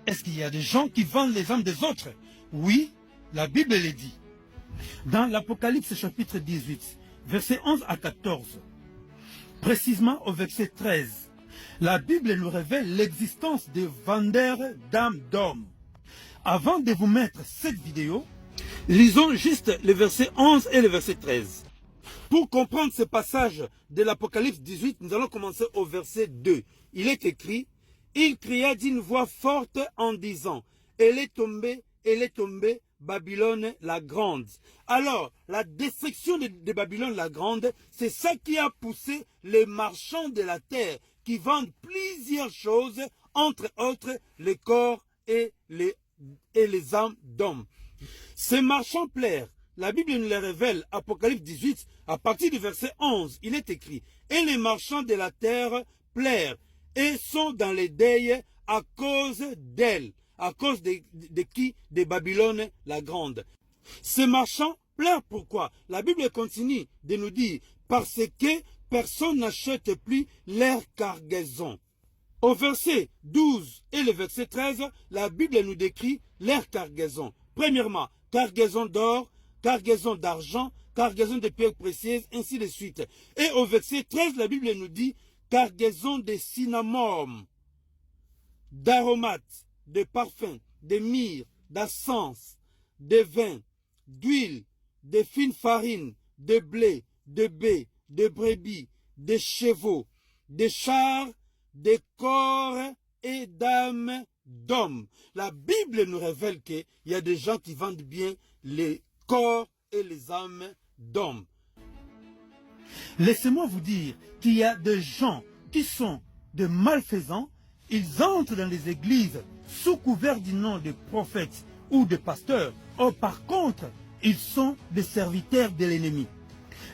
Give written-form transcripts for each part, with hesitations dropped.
Est-ce qu'il y a des gens qui vendent les âmes des autres? Oui, la Bible le dit. Dans l'Apocalypse chapitre 18, versets 11 à 14, précisément au verset 13, la Bible nous révèle l'existence des vendeurs d'âmes d'hommes. Avant de vous mettre cette vidéo, lisons juste les versets 11 et le verset 13. Pour comprendre ce passage de l'Apocalypse 18, nous allons commencer au verset 2. Il est écrit, « Il cria d'une voix forte en disant, « Elle est tombée, Babylone la grande. » Alors, la destruction de Babylone la grande, c'est ça qui a poussé les marchands de la terre qui vendent plusieurs choses, entre autres les corps et les âmes d'hommes. Ces marchands plairent. La Bible nous les révèle, Apocalypse 18, à partir du verset 11, il est écrit, « Et les marchands de la terre plairent et sont dans les deuils à cause d'elle. » À cause de qui? De Babylone la grande. Ces marchands pleurent pourquoi? La Bible continue de nous dire, parce que personne n'achète plus leur cargaison. Au verset 12 et le verset 13, la Bible nous décrit leur cargaison. Premièrement, cargaison d'or, cargaison d'argent, cargaison de pierres précieuses, ainsi de suite. Et au verset 13, la Bible nous dit cargaison de cinnamome, d'aromates, de parfums, de myrrhe, d'encens, de vin, d'huile, de fine farine, de blé, de baies, de brebis, de chevaux, de chars, de corps et d'âmes d'hommes. La Bible nous révèle qu'il y a des gens qui vendent bien les corps et les âmes d'hommes. Laissez-moi vous dire qu'il y a des gens qui sont de malfaisants. Ils entrent dans les églises sous couvert du nom de prophètes ou de pasteurs. Or, par contre, ils sont des serviteurs de l'ennemi.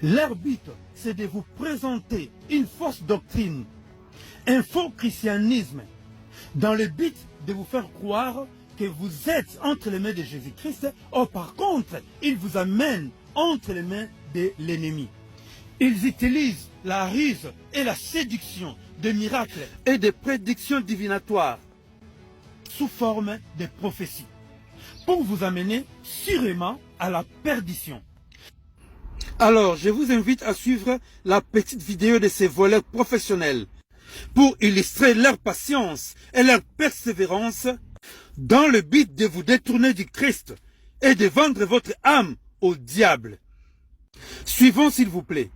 Leur but, c'est de vous présenter une fausse doctrine, un faux christianisme, dans le but de vous faire croire que vous êtes entre les mains de Jésus-Christ. Or, par contre, ils vous amènent entre les mains de l'ennemi. Ils utilisent la ruse et la séduction de miracles et de prédictions divinatoires sous forme de prophéties pour vous amener sûrement à la perdition. Alors, je vous invite à suivre la petite vidéo de ces voleurs professionnels pour illustrer leur patience et leur persévérance dans le but de vous détourner du Christ et de vendre votre âme au diable. Suivons s'il vous plaît.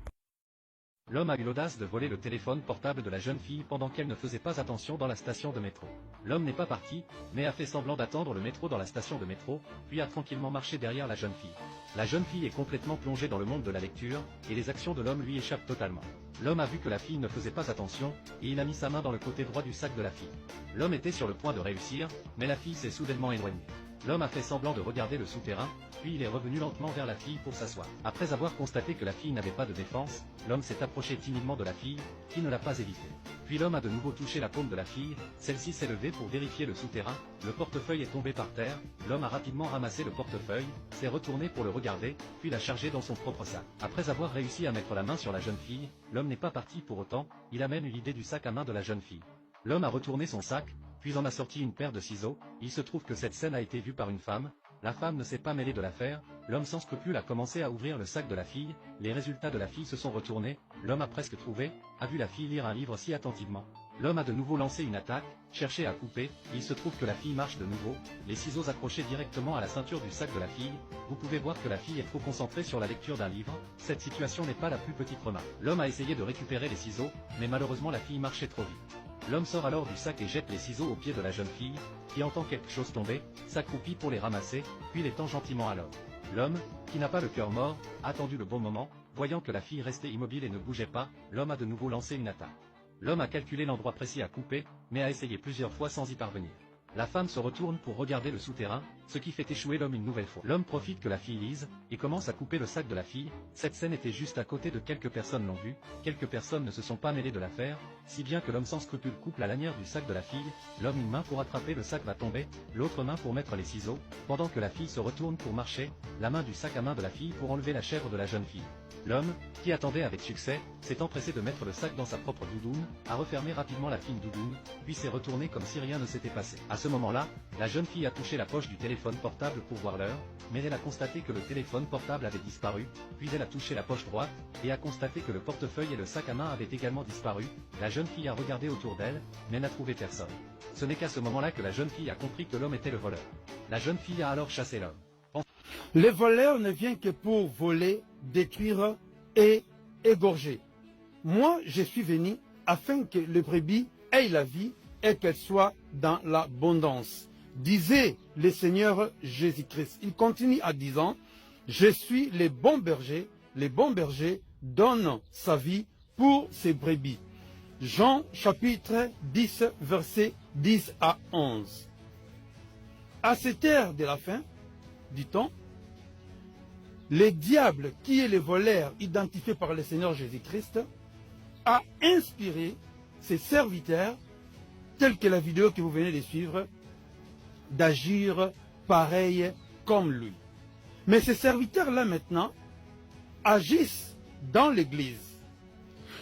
L'homme a eu l'audace de voler le téléphone portable de la jeune fille pendant qu'elle ne faisait pas attention dans la station de métro. L'homme n'est pas parti, mais a fait semblant d'attendre le métro dans la station de métro, puis a tranquillement marché derrière la jeune fille. La jeune fille est complètement plongée dans le monde de la lecture, et les actions de l'homme lui échappent totalement. L'homme a vu que la fille ne faisait pas attention, et il a mis sa main dans le côté droit du sac de la fille. L'homme était sur le point de réussir, mais la fille s'est soudainement éloignée. L'homme a fait semblant de regarder le souterrain, puis il est revenu lentement vers la fille pour s'asseoir. Après avoir constaté que la fille n'avait pas de défense, l'homme s'est approché timidement de la fille, qui ne l'a pas évité. Puis l'homme a de nouveau touché la paume de la fille, celle-ci s'est levée pour vérifier le souterrain, le portefeuille est tombé par terre, l'homme a rapidement ramassé le portefeuille, s'est retourné pour le regarder, puis l'a chargé dans son propre sac. Après avoir réussi à mettre la main sur la jeune fille, l'homme n'est pas parti pour autant, il a même eu l'idée du sac à main de la jeune fille. L'homme a retourné son sac, puis en a sorti une paire de ciseaux. Il se trouve que cette scène a été vue par une femme. La femme ne s'est pas mêlée de l'affaire. L'homme sans scrupule a commencé à ouvrir le sac de la fille. Les résultats de la fille se sont retournés. L'homme a presque trouvé, a vu la fille lire un livre si attentivement. L'homme a de nouveau lancé une attaque, cherché à couper. Il se trouve que la fille marche de nouveau, les ciseaux accrochés directement à la ceinture du sac de la fille. Vous pouvez voir que la fille est trop concentrée sur la lecture d'un livre. Cette situation n'est pas la plus petite remarque. L'homme a essayé de récupérer les ciseaux, mais malheureusement la fille marchait trop vite. L'homme sort alors du sac et jette les ciseaux aux pieds de la jeune fille, qui entend quelque chose tomber, s'accroupit pour les ramasser, puis les tend gentiment à l'homme. L'homme, qui n'a pas le cœur mort, a attendu le bon moment, voyant que la fille restait immobile et ne bougeait pas, l'homme a de nouveau lancé une attaque. L'homme a calculé l'endroit précis à couper, mais a essayé plusieurs fois sans y parvenir. La femme se retourne pour regarder le souterrain, ce qui fait échouer l'homme une nouvelle fois. L'homme profite que la fille lise, et commence à couper le sac de la fille. Cette scène était juste à côté de quelques personnes l'ont vu, quelques personnes ne se sont pas mêlées de l'affaire, si bien que l'homme sans scrupule coupe la lanière du sac de la fille, l'homme une main pour attraper le sac va tomber, l'autre main pour mettre les ciseaux, pendant que la fille se retourne pour marcher, la main du sac à main de la fille pour enlever la chèvre de la jeune fille. L'homme, qui attendait avec succès, s'est empressé de mettre le sac dans sa propre doudoune, a refermé rapidement la fine doudoune, puis s'est retourné comme si rien ne s'était passé. À ce moment-là, la jeune fille a touché la poche du téléphone portable pour voir l'heure, mais elle a constaté que le téléphone portable avait disparu, puis elle a touché la poche droite, et a constaté que le portefeuille et le sac à main avaient également disparu. La jeune fille a regardé autour d'elle, mais n'a trouvé personne. Ce n'est qu'à ce moment-là que la jeune fille a compris que l'homme était le voleur. La jeune fille a alors chassé l'homme. Le voleur ne vient que pour voler, détruire et égorger. Moi, je suis venu afin que le brebis ait la vie et qu'elle soit dans l'abondance. Disait le Seigneur Jésus-Christ. Il continue en disant, je suis le bon berger donne sa vie pour ses brebis. Jean chapitre 10, versets 10 à 11. À cette heure de la fin, dit-on, le diable, qui est le voleur identifié par le Seigneur Jésus-Christ, a inspiré ses serviteurs, tels que la vidéo que vous venez de suivre, d'agir pareil comme lui. Mais ces serviteurs-là maintenant agissent dans l'Église,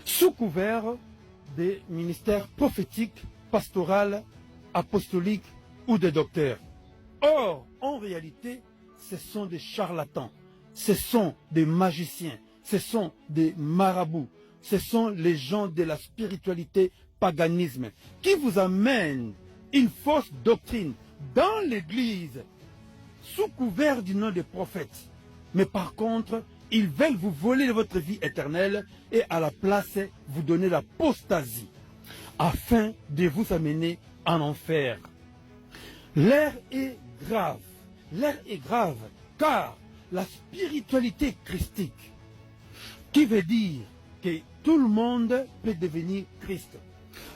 sous couvert des ministères prophétiques, pastoraux, apostoliques ou de docteurs. Or, en réalité, ce sont des charlatans, ce sont des magiciens, ce sont des marabouts, ce sont les gens de la spiritualité paganisme qui vous amènent une fausse doctrine dans l'Église sous couvert du nom des prophètes. Mais par contre, ils veulent vous voler votre vie éternelle et à la place vous donner l'apostasie afin de vous amener en enfer. L'heure est grave car la spiritualité christique, qui veut dire que tout le monde peut devenir Christ,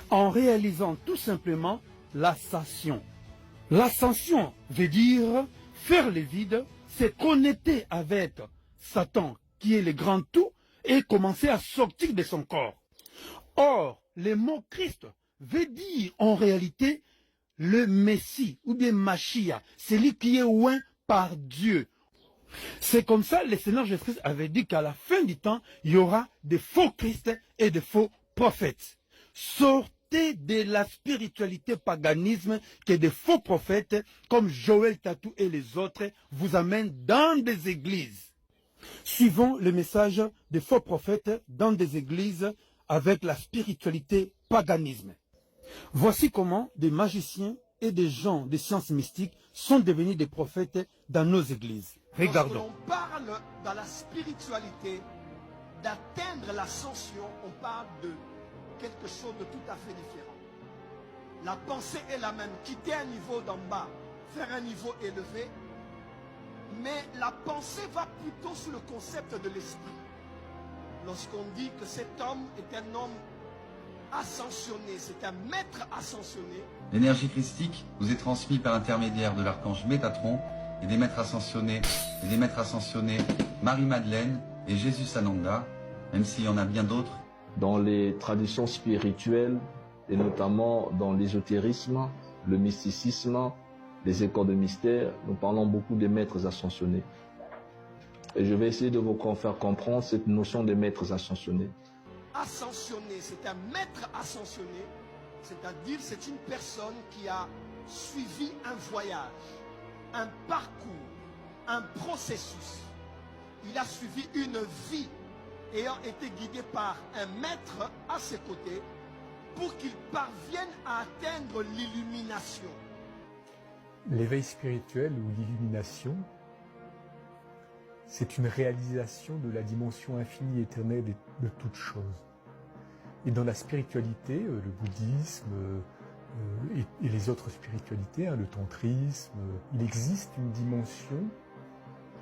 en réalisant tout simplement l'ascension. L'ascension veut dire faire le vide, se connecter avec Satan, qui est le grand tout, et commencer à sortir de son corps. Or, le mot Christ veut dire en réalité le Messie, ou bien Machia, celui qui est oint par Dieu. C'est comme ça que le Seigneur Jésus-Christ avait dit qu'à la fin du temps, il y aura des faux Christ et des faux prophètes. Sortez de la spiritualité paganisme que des faux prophètes comme Joël Tatou et les autres vous amènent dans des églises. Suivons le message des faux prophètes dans des églises avec la spiritualité paganisme. Voici comment des magiciens et des gens des sciences mystiques sont devenus des prophètes dans nos églises. Regardons. Lorsque l'on parle dans la spiritualité d'atteindre l'ascension, on parle de quelque chose de tout à fait différent. La pensée est la même, quitter un niveau d'en bas, faire un niveau élevé, mais la pensée va plutôt sur le concept de l'esprit. Lorsqu'on dit que cet homme est un homme ascensionné, c'est un maître ascensionné. L'énergie christique vous est transmise par intermédiaire de l'archange Métatron et des maîtres ascensionnés, Marie-Madeleine et Jésus Sananda, même s'il y en a bien d'autres. Dans les traditions spirituelles, et notamment dans l'ésotérisme, le mysticisme, les écoles de mystère, nous parlons beaucoup des maîtres ascensionnés. Et je vais essayer de vous faire comprendre cette notion des maîtres ascensionnés. Ascensionné, c'est un maître ascensionné, c'est-à-dire c'est une personne qui a suivi un voyage, un parcours, un processus. Il a suivi une vie ayant été guidé par un maître à ses côtés pour qu'il parvienne à atteindre l'illumination. L'éveil spirituel ou l'illumination, c'est une réalisation de la dimension infinie et éternelle de toute chose. Et dans la spiritualité, le bouddhisme et les autres spiritualités, le tantrisme, il existe une dimension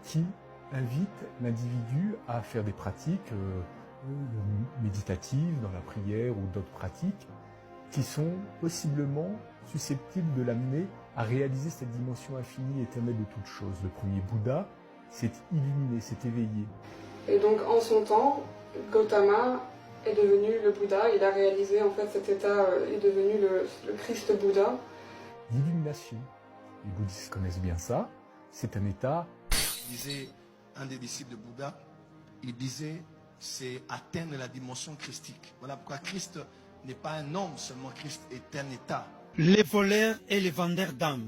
qui invite l'individu à faire des pratiques méditatives dans la prière ou d'autres pratiques qui sont possiblement susceptibles de l'amener à réaliser cette dimension infinie et éternelle de toute chose. Le premier Bouddha s'est illuminé, s'est éveillé. Et donc en son temps, Gautama est devenu le Bouddha, il a réalisé en fait cet état, est devenu le Christ Bouddha. L'illumination, les bouddhistes connaissent bien ça, c'est un état. Disait un des disciples de Bouddha, il disait, c'est atteindre la dimension christique. Voilà pourquoi Christ n'est pas un homme seulement, Christ est un état. Les voleurs et les vendeurs d'âmes